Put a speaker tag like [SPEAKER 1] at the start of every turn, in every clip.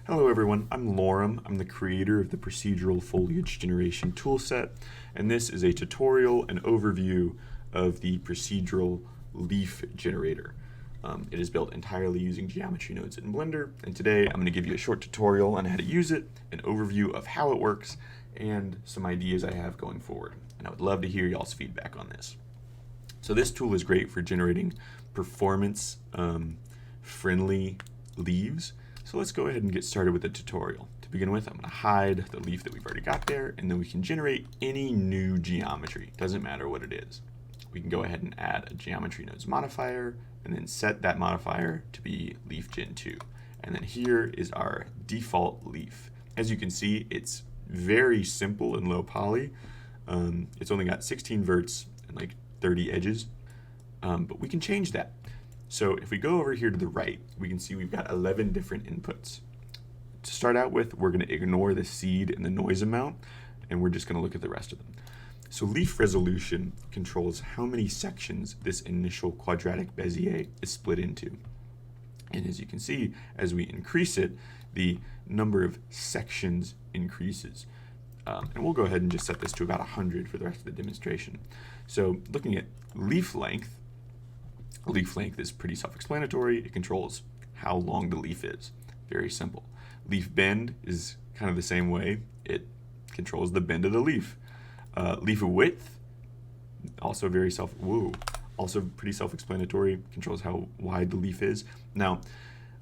[SPEAKER 1] Hello everyone, I'm Lorem. I'm the creator of the Procedural Foliage Generation toolset, and this is a tutorial and overview of the Procedural Leaf Generator. It is built entirely using geometry nodes in Blender, and today I'm going to give you a short tutorial on how to use it, an overview of how it works, and some ideas I have going forward. And I would love to hear y'all's feedback on this. So this tool is great for generating performance friendly leaves. So let's go ahead and get started with the tutorial. To begin with, I'm going to hide the leaf that we've already got there, and then we can generate any new geometry. Doesn't matter what it is. We can go ahead and add a geometry nodes modifier, and then set that modifier to be leaf gen 2. And then here is our default leaf. As you can see, it's very simple and low poly. It's only got 16 verts and like 30 edges, but we can change that. So if we go over here to the right, we can see we've got 11 different inputs. To start out with, we're going to ignore the seed and the noise amount, and we're just going to look at the rest of them. So leaf resolution controls how many sections this initial quadratic Bezier is split into. And as you can see, as we increase it, the number of sections increases. And we'll go ahead and just set this to about 100 for the rest of the demonstration. So looking at leaf length is pretty self-explanatory. It controls how long the leaf is. Very simple. Leaf bend is kind of the same way. It controls the bend of the leaf. Leaf width, also pretty self-explanatory. Controls how wide the leaf is. Now,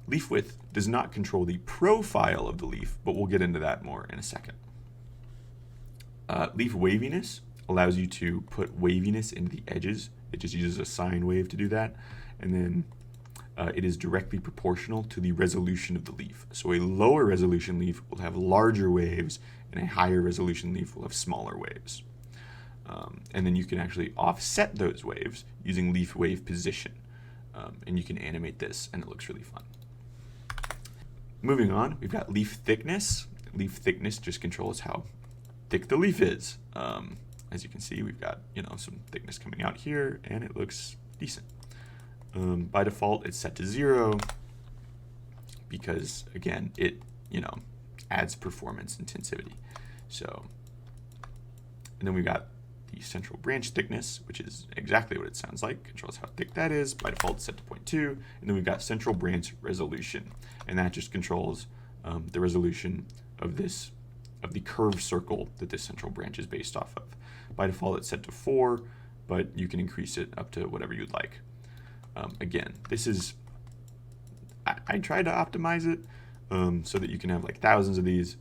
[SPEAKER 1] leaf width does not control the profile of the leaf, but we'll get into that more in a second. Leaf waviness allows you to put waviness into the edges. It just uses a sine wave to do that. And then it is directly proportional to the resolution of the leaf. So a lower resolution leaf will have larger waves, and a higher resolution leaf will have smaller waves. And then you can actually offset those waves using leaf wave position. And you can animate this, and it looks really fun. Moving on, we've got leaf thickness. Leaf thickness just controls how thick the leaf is. As you can see, we've got some thickness coming out here, and it looks decent. By default, it's set to 0 because again, it adds performance intensivity. So, and then we've got the central branch thickness, which is exactly what it sounds like. Controls how thick that is. By default, it's set to 0.2. And then we've got central branch resolution, and that just controls the resolution of the curved circle that this central branch is based off of. By default, it's set to 4, but you can increase it up to whatever you'd like. Again, this is, I tried to optimize it so that you can have like thousands of these.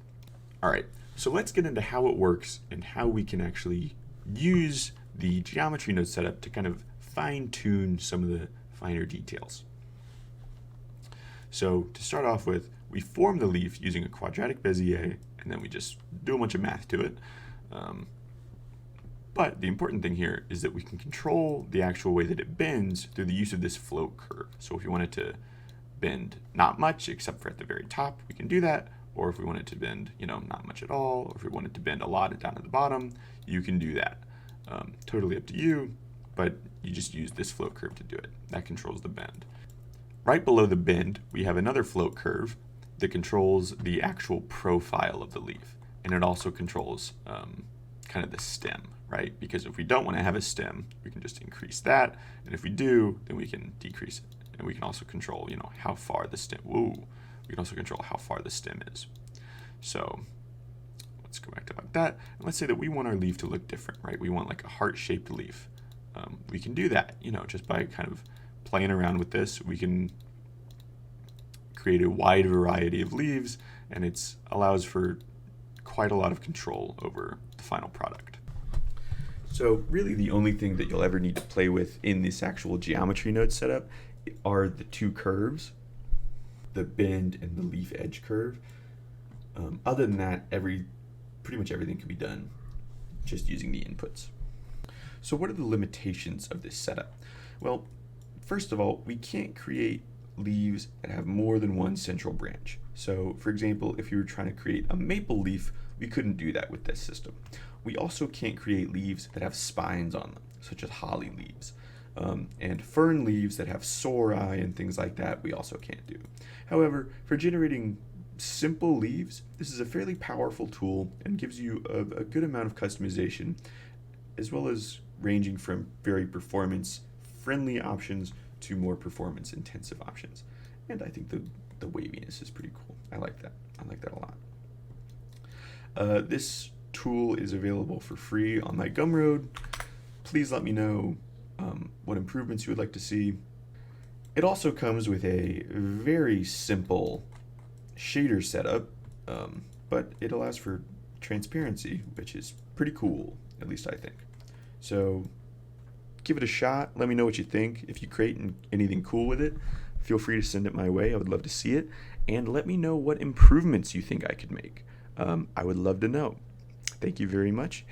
[SPEAKER 1] All right, so let's get into how it works and how we can actually use the geometry node setup to kind of fine-tune some of the finer details. So to start off with, we form the leaf using a quadratic Bezier, and then we just do a bunch of math to it. But the important thing here is that we can control the actual way that it bends through the use of this float curve. So if you want it to bend not much except for at the very top, we can do that. Or if we want it to bend, not much at all, or if we want it to bend a lot down at the bottom, you can do that. Totally up to you, but you just use this float curve to do it. That controls the bend. Right below the bend, we have another float curve that controls the actual profile of the leaf. And it also controls kind of the stem, right? Because if we don't want to have a stem, we can just increase that. And if we do, then we can decrease it. And we can also control, how far the stem, we can also control how far the stem is. So let's go back to like that. And let's say that we want our leaf to look different, right? We want like a heart-shaped leaf. We can do that, just by kind of playing around with this. We can create a wide variety of leaves, and it allows for quite a lot of control over the final product. So really the only thing that you'll ever need to play with in this actual geometry node setup are the two curves, the bend and the leaf edge curve. Other than that, pretty much everything can be done just using the inputs. So what are the limitations of this setup? Well, first of all, we can't create leaves that have more than one central branch. So for example, if you were trying to create a maple leaf, we couldn't do that with this system. We also can't create leaves that have spines on them, such as holly leaves. And fern leaves that have sori and things like that, we also can't do. However, for generating simple leaves, this is a fairly powerful tool and gives you a good amount of customization, as well as ranging from very performance-friendly options to more performance-intensive options. And I think the waviness is pretty cool. I like that. I like that a lot. This tool is available for free on my Gumroad. Please let me know what improvements you would like to see. It also comes with a very simple shader setup, but it allows for transparency, which is pretty cool, at least I think. So give it a shot. Let me know what you think. If you create anything cool with it, feel free to send it my way. I would love to see it. And let me know what improvements you think I could make. I would love to know. Thank you very much.